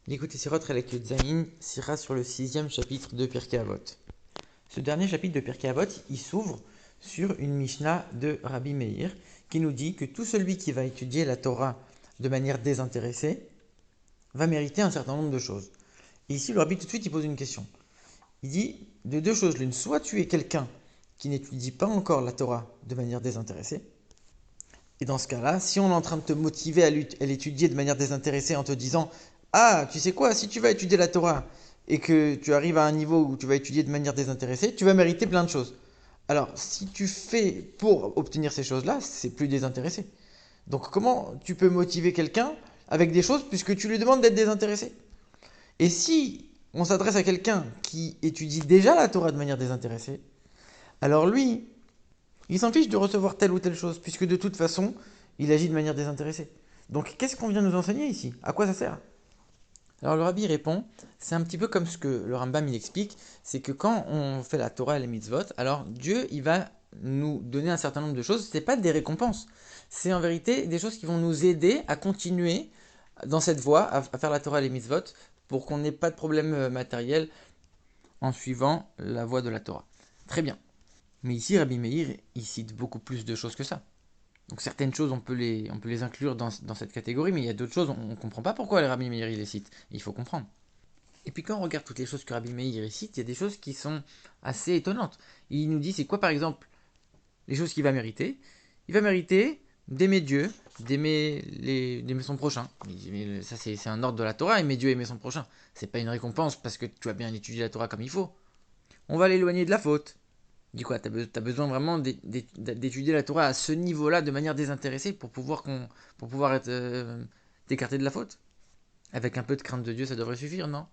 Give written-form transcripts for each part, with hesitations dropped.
L'écoute Sirot Relek Zayin sera sur le sixième chapitre de Pirkei Avot. Ce dernier chapitre de Pirkei Avot, il s'ouvre sur une Mishnah de Rabbi Meir qui nous dit que tout celui qui va étudier la Torah de manière désintéressée va mériter un certain nombre de choses. Et ici, le Rabbi tout de suite il pose une question. Il dit de deux choses l'une, soit tu es quelqu'un qui n'étudie pas encore la Torah de manière désintéressée, et dans ce cas-là, si on est en train de te motiver à l'étudier de manière désintéressée en te disant ah, tu sais quoi, si tu vas étudier la Torah et que tu arrives à un niveau où tu vas étudier de manière désintéressée, tu vas mériter plein de choses. Alors, si tu fais pour obtenir ces choses-là, c'est plus désintéressé. Donc, comment tu peux motiver quelqu'un avec des choses puisque tu lui demandes d'être désintéressé? Et si on s'adresse à quelqu'un qui étudie déjà la Torah de manière désintéressée, alors lui, il s'en fiche de recevoir telle ou telle chose, puisque de toute façon, il agit de manière désintéressée. Donc qu'est-ce qu'on vient nous enseigner ici? À quoi ça sert? Alors le rabbi répond, c'est un petit peu comme ce que le Rambam il explique, c'est que quand on fait la Torah et les mitzvot, alors Dieu il va nous donner un certain nombre de choses, c'est pas des récompenses, c'est en vérité des choses qui vont nous aider à continuer dans cette voie, à faire la Torah et les mitzvot, pour qu'on n'ait pas de problème matériel en suivant la voie de la Torah. Très bien. Mais ici, Rabbi Meir, il cite beaucoup plus de choses que ça. Donc certaines choses, on peut les inclure dans cette catégorie, mais il y a d'autres choses, on ne comprend pas pourquoi les Rabbi Meir il les cite. Il faut comprendre. Et puis quand on regarde toutes les choses que Rabbi Meir il cite, il y a des choses qui sont assez étonnantes. Il nous dit, c'est quoi par exemple les choses qu'il va mériter? Il va mériter d'aimer Dieu, d'aimer son prochain. Ça c'est un ordre de la Torah, aimer Dieu, aimer son prochain. C'est pas une récompense parce que tu as bien étudié la Torah comme il faut. On va l'éloigner de la faute. Dis quoi, t'as besoin vraiment d'étudier la Torah à ce niveau-là de manière désintéressée pour pouvoir être t'écarter de la faute. Avec un peu de crainte de Dieu, ça devrait suffire, non?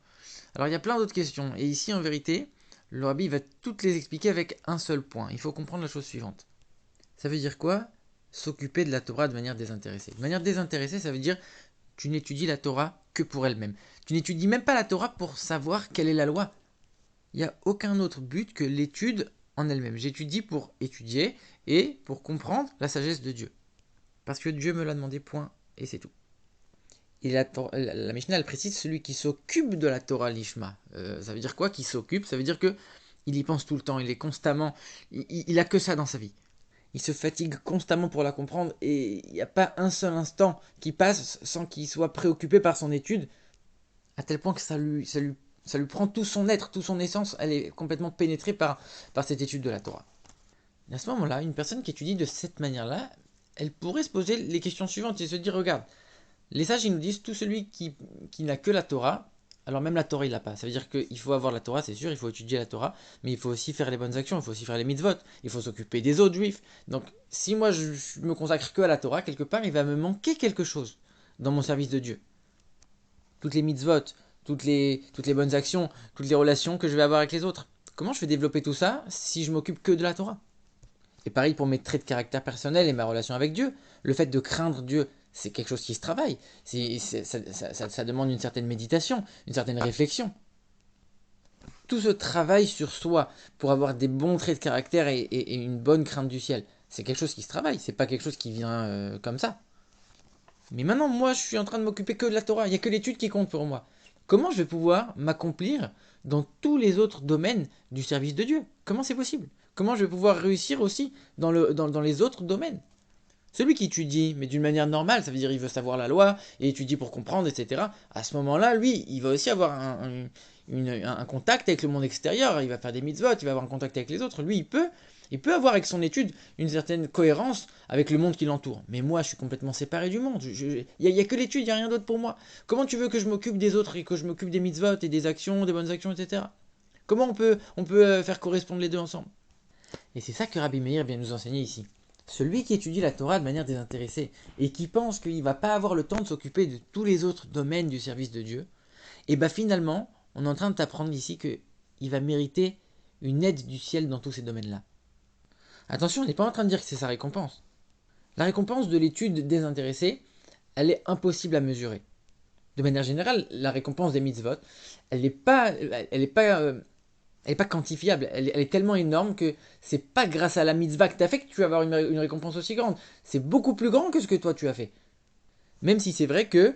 Alors il y a plein d'autres questions. Et ici, en vérité, le rabbi va toutes les expliquer avec un seul point. Il faut comprendre la chose suivante. Ça veut dire quoi? S'occuper de la Torah de manière désintéressée. De manière désintéressée, ça veut dire tu n'étudies la Torah que pour elle-même. Tu n'étudies même pas la Torah pour savoir quelle est la loi. Il n'y a aucun autre but que l'étude en elle-même. J'étudie pour étudier et pour comprendre la sagesse de Dieu. Parce que Dieu me l'a demandé, point, et c'est tout. Et la Mishnah, elle précise celui qui s'occupe de la Torah Lishma. Ça veut dire quoi qui s'occupe? Ça veut dire que il y pense tout le temps, il est constamment, il a que ça dans sa vie. Il se fatigue constamment pour la comprendre et il n'y a pas un seul instant qui passe sans qu'il soit préoccupé par son étude, à tel point que ça lui prend tout son être, toute son essence, elle est complètement pénétrée par cette étude de la Torah. Et à ce moment-là, une personne qui étudie de cette manière-là, elle pourrait se poser les questions suivantes et se dire, regarde, les sages, ils nous disent, tout celui qui n'a que la Torah, alors même la Torah, il l'a pas. Ça veut dire qu'il faut avoir la Torah, c'est sûr, il faut étudier la Torah, mais il faut aussi faire les bonnes actions, il faut aussi faire les mitzvot, il faut s'occuper des autres juifs. Donc, si moi, je me consacre que à la Torah, quelque part, il va me manquer quelque chose dans mon service de Dieu. Toutes les mitzvot, toutes les bonnes actions, toutes les relations que je vais avoir avec les autres. Comment je vais développer tout ça si je m'occupe que de la Torah? Et pareil pour mes traits de caractère personnel et ma relation avec Dieu. Le fait de craindre Dieu, c'est quelque chose qui se travaille. Ça demande une certaine méditation, une certaine réflexion. Tout ce travail sur soi pour avoir des bons traits de caractère et une bonne crainte du ciel, c'est quelque chose qui se travaille. C'est pas quelque chose qui vient comme ça. Mais maintenant, moi, je suis en train de m'occuper que de la Torah. Il n'y a que l'étude qui compte pour moi. Comment je vais pouvoir m'accomplir dans tous les autres domaines du service de Dieu? Comment c'est possible? Comment je vais pouvoir réussir aussi dans les autres domaines? Celui qui étudie, mais d'une manière normale, ça veut dire il veut savoir la loi et étudier pour comprendre, etc. À ce moment-là, lui, il va aussi avoir un contact avec le monde extérieur. Il va faire des mitzvot, il va avoir un contact avec les autres. Lui, il peut avoir avec son étude une certaine cohérence avec le monde qui l'entoure. Mais moi, je suis complètement séparé du monde. Il n'y a que l'étude, il n'y a rien d'autre pour moi. Comment tu veux que je m'occupe des autres et que je m'occupe des mitzvot et des actions, des bonnes actions, etc. Comment on peut faire correspondre les deux ensemble? Et c'est ça que Rabbi Meir vient nous enseigner ici. Celui qui étudie la Torah de manière désintéressée et qui pense qu'il ne va pas avoir le temps de s'occuper de tous les autres domaines du service de Dieu, et bien finalement, on est en train de t'apprendre ici qu'il va mériter une aide du ciel dans tous ces domaines-là. Attention, on n'est pas en train de dire que c'est sa récompense. La récompense de l'étude désintéressée, elle est impossible à mesurer. De manière générale, la récompense des mitzvot, elle est pas quantifiable. Elle est tellement énorme que c'est pas grâce à la mitzvah que tu as fait que tu vas avoir une récompense aussi grande. C'est beaucoup plus grand que ce que toi tu as fait. Même si c'est vrai que,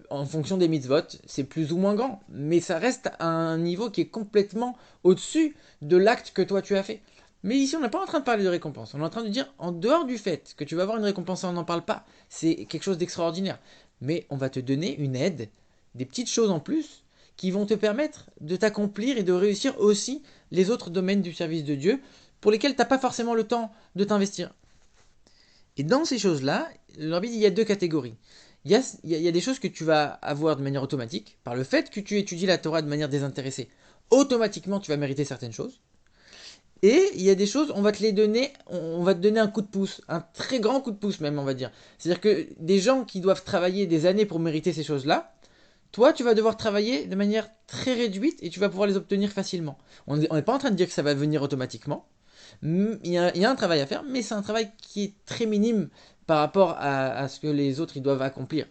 en fonction des mitzvot, c'est plus ou moins grand. Mais ça reste à un niveau qui est complètement au-dessus de l'acte que toi tu as fait. Mais ici, on n'est pas en train de parler de récompense. On est en train de dire, en dehors du fait que tu vas avoir une récompense, on n'en parle pas. C'est quelque chose d'extraordinaire. Mais on va te donner une aide, des petites choses en plus, qui vont te permettre de t'accomplir et de réussir aussi les autres domaines du service de Dieu, pour lesquels tu n'as pas forcément le temps de t'investir. Et dans ces choses-là, le rabbi dit il y a deux catégories. Il y a des choses que tu vas avoir de manière automatique, par le fait que tu étudies la Torah de manière désintéressée. Automatiquement, tu vas mériter certaines choses. Et il y a des choses, on va te les donner, on va te donner un coup de pouce, un très grand coup de pouce même, on va dire. C'est-à-dire que des gens qui doivent travailler des années pour mériter ces choses-là, toi, tu vas devoir travailler de manière très réduite et tu vas pouvoir les obtenir facilement. On n'est pas en train de dire que ça va venir automatiquement. Il y a un travail à faire, mais c'est un travail qui est très minime par rapport à ce que les autres ils doivent accomplir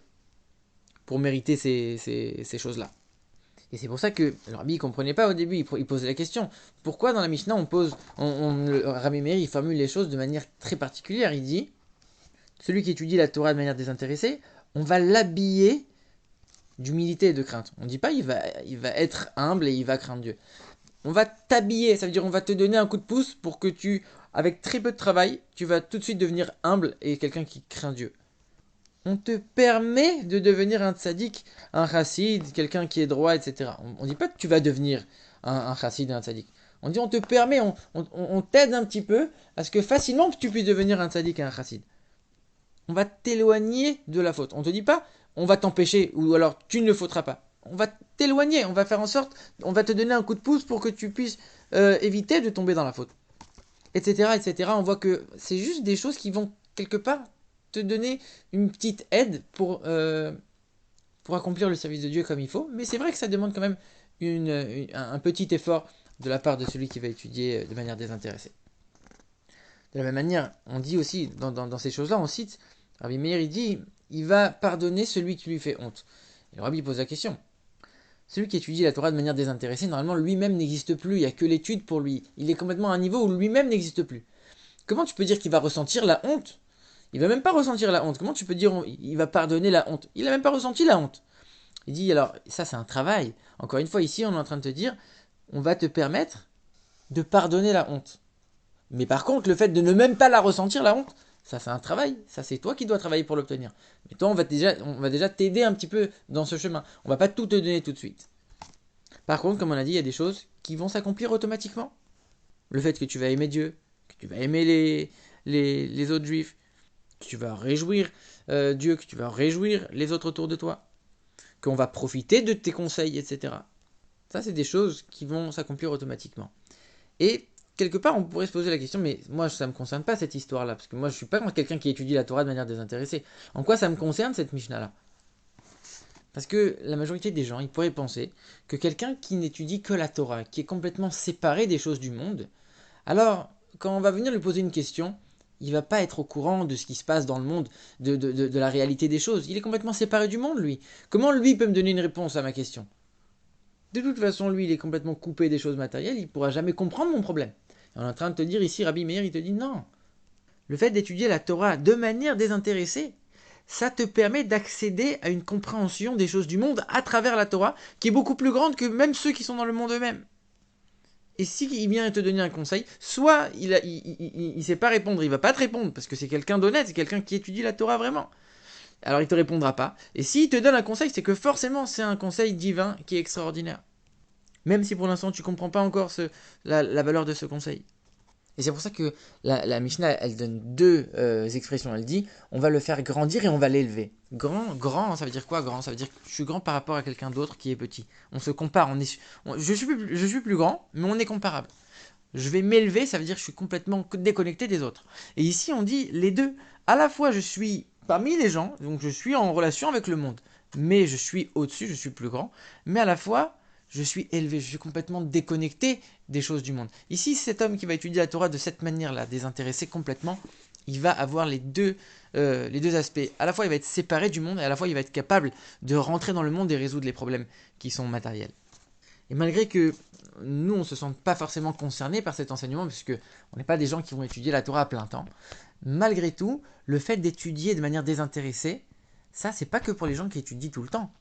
pour mériter ces choses-là. Et c'est pour ça que le Rabbi ne comprenait pas au début, il posait la question, pourquoi dans la Mishnah le Rabbi Meir il formule les choses de manière très particulière. Il dit, celui qui étudie la Torah de manière désintéressée, on va l'habiller d'humilité et de crainte. On ne dit pas il va être humble et il va craindre Dieu. On va t'habiller, ça veut dire on va te donner un coup de pouce pour que avec très peu de travail, tu vas tout de suite devenir humble et quelqu'un qui craint Dieu. On te permet de devenir un tzaddik, un chassid, quelqu'un qui est droit, etc. On ne dit pas que tu vas devenir un chassid et un tzaddik. On dit on te permet, on t'aide un petit peu à ce que facilement tu puisses devenir un tzaddik et un chassid. On va t'éloigner de la faute. On ne te dit pas on va t'empêcher ou alors tu ne le faudras pas. On va t'éloigner, on va faire en sorte, on va te donner un coup de pouce pour que tu puisses éviter de tomber dans la faute. Etc. etc. On voit que c'est juste des choses qui vont quelque part te donner une petite aide pour accomplir le service de Dieu comme il faut. Mais c'est vrai que ça demande quand même un petit effort de la part de celui qui va étudier de manière désintéressée. De la même manière, on dit aussi, dans ces choses-là, on cite, Rabbi Meir, il dit, il va pardonner celui qui lui fait honte. Et le Rabbi pose la question. Celui qui étudie la Torah de manière désintéressée, normalement, lui-même n'existe plus, il n'y a que l'étude pour lui. Il est complètement à un niveau où lui-même n'existe plus. Comment tu peux dire qu'il va ressentir la honte? Il va même pas ressentir la honte. Comment tu peux dire il va pardonner la honte? Il n'a même pas ressenti la honte. Il dit alors, ça c'est un travail. Encore une fois, ici, on est en train de te dire, on va te permettre de pardonner la honte. Mais par contre, le fait de ne même pas la ressentir, la honte, ça c'est un travail. Ça c'est toi qui dois travailler pour l'obtenir. Mais toi, on va déjà t'aider un petit peu dans ce chemin. On va pas tout te donner tout de suite. Par contre, comme on a dit, il y a des choses qui vont s'accomplir automatiquement. Le fait que tu vas aimer Dieu, que tu vas aimer les autres juifs, que tu vas réjouir Dieu, que tu vas réjouir les autres autour de toi, qu'on va profiter de tes conseils, etc. Ça, c'est des choses qui vont s'accomplir automatiquement. Et quelque part, on pourrait se poser la question, mais moi, ça ne me concerne pas cette histoire-là, parce que moi, je ne suis pas quelqu'un qui étudie la Torah de manière désintéressée. En quoi ça me concerne, cette Mishnah-là? Parce que la majorité des gens, ils pourraient penser que quelqu'un qui n'étudie que la Torah, qui est complètement séparé des choses du monde, alors, quand on va venir lui poser une question, il va pas être au courant de ce qui se passe dans le monde, de la réalité des choses. Il est complètement séparé du monde, lui. Comment lui peut me donner une réponse à ma question? De toute façon, lui, il est complètement coupé des choses matérielles, il ne pourra jamais comprendre mon problème. Et on est en train de te dire ici, Rabbi Meir, il te dit non. Le fait d'étudier la Torah de manière désintéressée, ça te permet d'accéder à une compréhension des choses du monde à travers la Torah, qui est beaucoup plus grande que même ceux qui sont dans le monde eux-mêmes. Et s'il vient te donner un conseil, soit il sait pas répondre, il va pas te répondre, parce que c'est quelqu'un d'honnête, c'est quelqu'un qui étudie la Torah vraiment. Alors il te répondra pas. Et s'il te donne un conseil, c'est que forcément c'est un conseil divin qui est extraordinaire. Même si pour l'instant tu comprends pas encore la valeur de ce conseil. Et c'est pour ça que la Mishnah, elle donne deux expressions. Elle dit, on va le faire grandir et on va l'élever. Grand, ça veut dire quoi grand? Ça veut dire que je suis grand par rapport à quelqu'un d'autre qui est petit. On se compare. Je suis plus grand, mais on est comparable. Je vais m'élever, ça veut dire que je suis complètement déconnecté des autres. Et ici, on dit les deux. À la fois, je suis parmi les gens, donc je suis en relation avec le monde, mais je suis au-dessus, je suis plus grand. Mais à la fois, je suis élevé, je suis complètement déconnecté des choses du monde. Ici, cet homme qui va étudier la Torah de cette manière-là, désintéressé complètement, il va avoir les deux aspects. À la fois, il va être séparé du monde, et à la fois, il va être capable de rentrer dans le monde et résoudre les problèmes qui sont matériels. Et malgré que nous, on ne se sente pas forcément concernés par cet enseignement, puisque on n'est pas des gens qui vont étudier la Torah à plein temps, malgré tout, le fait d'étudier de manière désintéressée, ça, c'est pas que pour les gens qui étudient tout le temps.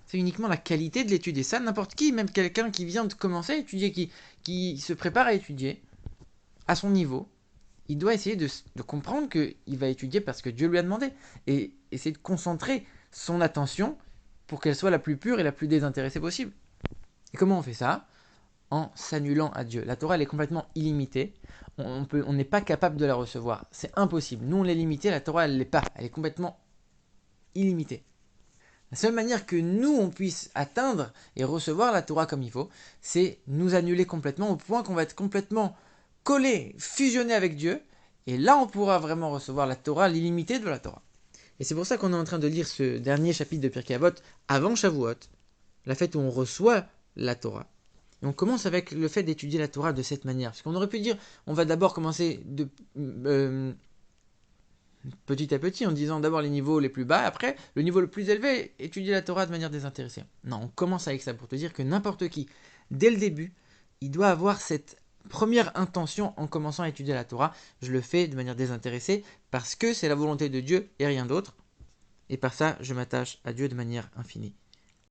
C'est uniquement la qualité de l'étude. Et ça, n'importe qui, même quelqu'un qui vient de commencer à étudier, qui se prépare à étudier, à son niveau, il doit essayer de comprendre qu'il va étudier parce que Dieu lui a demandé. Et essayer de concentrer son attention pour qu'elle soit la plus pure et la plus désintéressée possible. Et comment on fait ça? En s'annulant à Dieu. La Torah, elle est complètement illimitée. On n'est pas capable de la recevoir. C'est impossible. Nous, on l'est limité. La Torah, elle ne l'est pas. Elle est complètement illimitée. La seule manière que nous, on puisse atteindre et recevoir la Torah comme il faut, c'est nous annuler complètement au point qu'on va être complètement collé, fusionné avec Dieu. Et là, on pourra vraiment recevoir la Torah, l'illimité de la Torah. Et c'est pour ça qu'on est en train de lire ce dernier chapitre de Pirkei Avot avant Shavuot, la fête où on reçoit la Torah. Et on commence avec le fait d'étudier la Torah de cette manière. Parce qu'on aurait pu dire, on va d'abord commencer petit à petit en disant d'abord les niveaux les plus bas, après le niveau le plus élevé, étudier la Torah de manière désintéressée. Non, on commence avec ça pour te dire que n'importe qui, dès le début, il doit avoir cette première intention en commençant à étudier la Torah. Je le fais de manière désintéressée parce que c'est la volonté de Dieu et rien d'autre. Et par ça, je m'attache à Dieu de manière infinie.